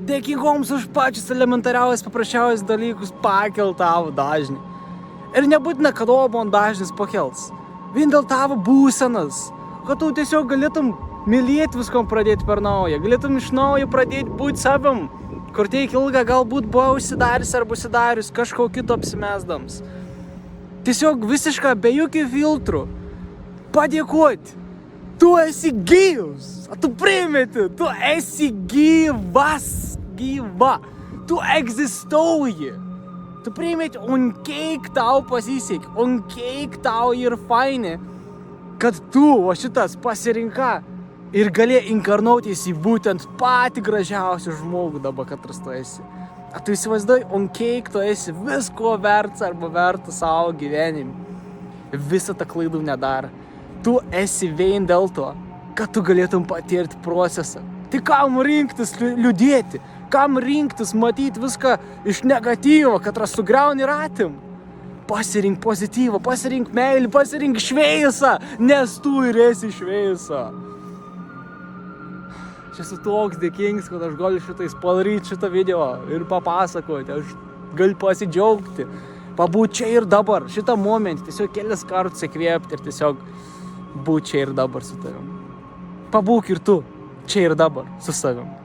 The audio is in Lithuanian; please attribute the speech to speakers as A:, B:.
A: dėkingoms už pačius elementariausius, paprasčiausius dalykus pakel tavo dažnį. Ir nebūtina, kad man dažnis pakels. Vien dėl tavo būsenas. Kad tu tiesiog galėtum mylėti viskom pradėti per naują. Galėtum iš naujo pradėti būti savim. Kur tiek ilgą galbūt buvo užsidaręs arba užsidarius kažko kito apsimesdams. Tiesiog visišką be jokių filtrų. Padėkoti. Tu esi gyvas. Tu primeti. Tu esi gyvas. Gyva. Tu egzistuoji. Tu primeti, kiek tau pasisek, kiek tau ir faini, kad tu, o šitas pasirinka ir gali inkarnuotis į būtent patį gražiausią žmogų dabar, katras tu esi. A tu įsivaizduoji, kiek tu esi visko vertas arba vertas savo gyvenimą. Visą tą klaidų nedara. Tu esi vien dėl to, kad tu galėtum patirti procesą. Tai kam rinktis liūdėti? Kam rinktis matyti viską iš negatyvo, kad sugriauni ratim? Pasirink pozityvą, pasirink meilį, pasirink šviesą, nes tu ir esi šviesa. Aš esu toks dėkingas, kad aš galiu šitais padaryti šitą video ir papasakoti. Aš galiu pasidžiaugti, pabūti čia ir dabar, šitą momentą, tiesiog kelis kartus įkvėpti ir tiesiog būti čia ir dabar su tavim. Pabūk ir tu čia ir dabar su savim.